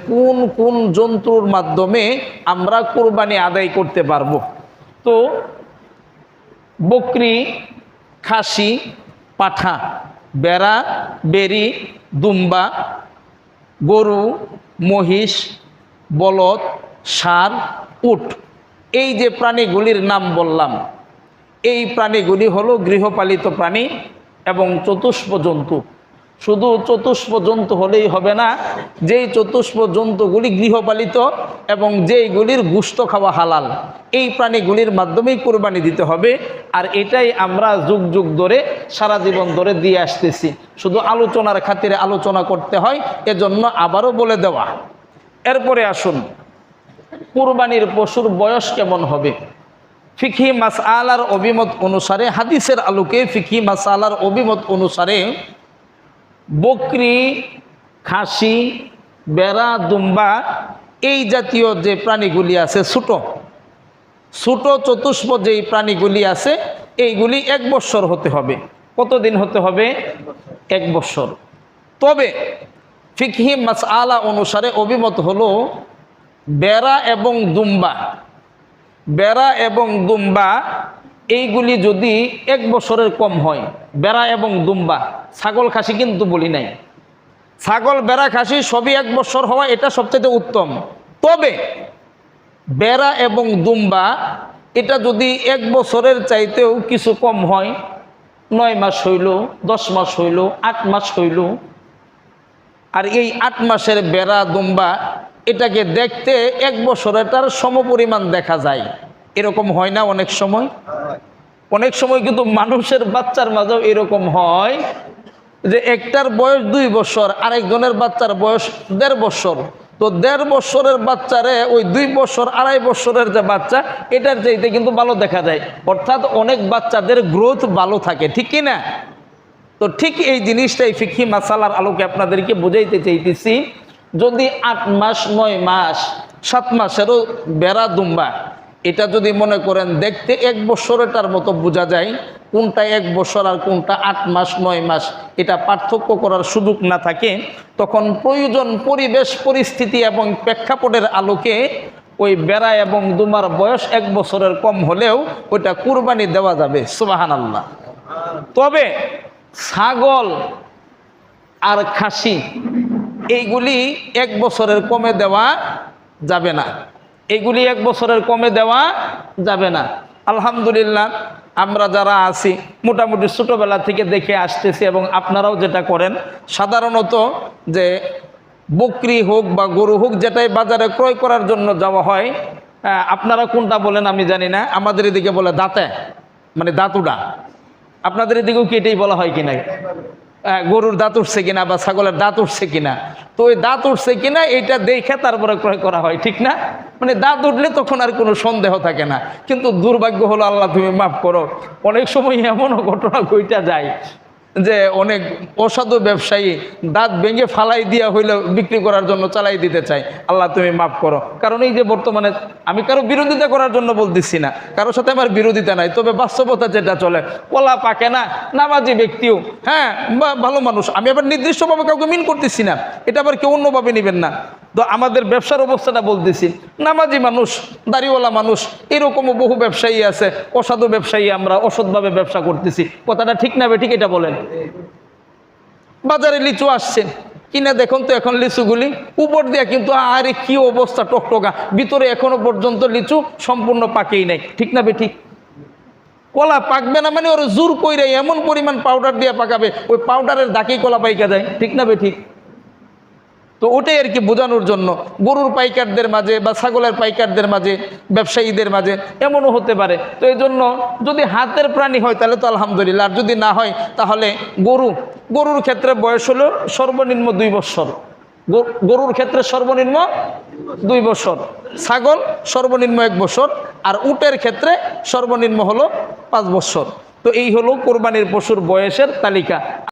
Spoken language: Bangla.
কোন কোন জন্তুর মাধ্যমে আমরা কুরবানি আদায় করতে পারবো। তো বকরি, খাসি, পাঠা, বেড়া, বেরি, দুম্বা, গরু, মহিষ, বলদ, ষাঁড়, উট, এই যে প্রাণীগুলির নাম বললাম, এই প্রাণীগুলি হলো গৃহপালিত প্রাণী এবং চতুষ্প জন্তু। শুধু চতুষ্প জন্তু হলেই হবে না, যেই চতুষ্প জন্তুগুলি গৃহপালিত এবং যেইগুলির গোশত খাওয়া হালাল, এই প্রাণীগুলির মাধ্যমেই কুরবানি দিতে হবে। আর এটাই আমরা যুগ যুগ ধরে সারা জীবন ধরে দিয়ে আসতেছি, শুধু আলোচনার খাতিরে আলোচনা করতে হয়, এজন্য আবারও বলে দেওয়া। এরপরে আসুন, কুরবানির পশুর বয়স কেমন হবে। ফিকহি মাসআলার অভিমত অনুসারে, হাদিসের আলোকে ফিকহি মাসআলার অভিমত অনুসারে বকরি, খাসি, বেড়া, দুম্বা, এই জাতীয় যে প্রাণীগুলি আছে, ছোট ছোট চতুষ্প যেই প্রাণীগুলি আছে, এইগুলি 1 বছর হতে হবে। কতদিন হতে হবে? 1 বছর। তবে ফিকহি মাসআলা অনুসারে অভিমত হলো বেড়া এবং দুম্বা এইগুলি যদি 1 বছরের কম হয়, বেড়া এবং দুম্বা, ছাগল খাসি কিন্তু বলি নাই, ছাগল বেড়া খাসি সবই 1 বছর হওয়া এটা সবচেয়ে উত্তম। তবে বেড়া এবং দুম্বা এটা যদি 1 বছরের চাইতেও কিছু কম হয়, 9 মাস হইল, 10 মাস হইল, 8 মাস হইল, আর এই 8 মাসের বেড়া দুম্বা এটাকে দেখতে 1 বছরেরটার সমপরিমাণ দেখা যায়, এরকম হয় না অনেক সময়? অনেক সময় কিন্তু মানুষের বাচ্চার মাঝেও এরকম হয় যে একটার বয়স 2 বছর, আরেকজনের বাচ্চার বয়স 1.5 বছর। তো 1.5 বছরের বাচ্চারে ওই 2 বছর 2.5 বছরের যে বাচ্চা, এটার চাইতে কিন্তু ভালো দেখা যায়। অর্থাৎ অনেক বাচ্চাদের গ্রোথ ভালো থাকে, ঠিক কি না? তো ঠিক এই জিনিসটাই ফিকহি মাসালার আলোকে আপনাদেরকে বুঝাইতে চাইতেছি। যদি 8 মাস, 9 মাস, 7 মাসেরও বেড়া দুম্বা এটা যদি মনে করেন দেখতে 1 বছরেরটার মতো বোঝা যায়, কোনটা 1 বছর আর কোনটা 8 মাস 9 মাস এটা পার্থক্য করার সুযোগ না থাকে, তখন প্রয়োজন, পরিবেশ পরিস্থিতি এবং প্রেক্ষাপটের আলোকে ওই বেড়া এবং দুম্বার বয়স 1 বছরের কম হলেও ওইটা কুরবানি দেওয়া যাবে, সুবহানাল্লাহ। তবে ছাগল আর খাসি এইগুলি 1 বছরের কমে দেওয়া যাবে না, এগুলি 1 বছরের কমে দেওয়া যাবে না। আলহামদুলিল্লাহ, আমরা যারা আছি মোটামুটি ছোটোবেলা থেকে দেখে আসতেছি, এবং আপনারাও যেটা করেন সাধারণত, যে বকরি হোক বা গরু হোক, যেটাই বাজারে ক্রয় করার জন্য যাওয়া হয়, আপনারা কোনটা বলেন আমি জানি না, আমাদের এদিকে বলে দাঁতে, মানে দাঁতুডা। আপনাদের এদিকেও কি এটাই বলা হয় কিনা? গরুর দাঁত উঠছে কিনা বা ছাগলের দাঁত উঠছে কিনা, তো ওই দাঁত উঠছে কিনা এইটা দেখে তারপরে ক্রয় করা হয়, ঠিক না? মানে দাঁত উঠলে তখন আর কোনো সন্দেহ থাকে না। কিন্তু দুর্ভাগ্য হলো, আল্লাহ তুমি মাফ করো, অনেক সময় এমনও ঘটনা ঘটে যায় যে অনেক অসাধু ব্যবসায়ী দাঁত ভেঙে ফালাই দিয়া হইলে বিক্রি করার জন্য চালাই দিতে চায়। আল্লাহ তুমি মাফ করো। কারণ এই যে বর্তমানে, আমি কারো বিরোধিতা করার জন্য বলতেছি না, কারোর সাথে আমার বিরোধিতা নাই, তবে বাস্তবতা যেটা চলে, কলা পাকে না, নামাজি ব্যক্তিও, হ্যাঁ ভালো মানুষ, আমি আবার নির্দিষ্টভাবে কাউকে মিন করতেছি না, এটা আবার কেউ অন্যভাবে নেবেন না। তো আমাদের ব্যবসার অবস্থাটা বলতেছি, নামাজি মানুষ, দাড়িওয়ালা মানুষ, এরকমও বহু ব্যবসায়ী আছে, অসাধু ব্যবসায়ী, আমরা অসৎভাবে ব্যবসা করতেছি। কথাটা ঠিক না ঠিক? এটা বলেন। বাজারে লিচু আসছে কিনা দেখুন তো, এখন লিচুগুলি উপর দিয়ে কিন্তু আরে কি অবস্থা, টকটকা, ভিতরে এখনো পর্যন্ত লিচু সম্পূর্ণ পাকেই নাই, ঠিক না ঠিক? কলা পাকবে না মানে ওর জোর কইরে এমন পরিমাণ পাউডার দিয়ে পাকাবে, ওই পাউডারের দাকেই কলা পাইকা যায়, ঠিক না ঠিক? তো ওটাই আর কি বোঝানোর জন্য, গরুর পাইকারদের মাঝে বা ছাগলের পাইকারদের মাঝে, ব্যবসায়ীদের মাঝে এমনও হতে পারে। তো এই জন্য যদি হাতের প্রাণী হয় তাহলে তো আলহামদুলিল্লাহ, আর যদি না হয় তাহলে গরুর ক্ষেত্রে বয়স হলো সর্বনিম্ন 2 বছর, গরুর ক্ষেত্রে সর্বনিম্ন 2 বছর, ছাগল সর্বনিম্ন 1 বছর, আর উটের ক্ষেত্রে সর্বনিম্ন হলো 5 বছর। তো এই হলো কোরবানির পশুর বয়সের তালিকা।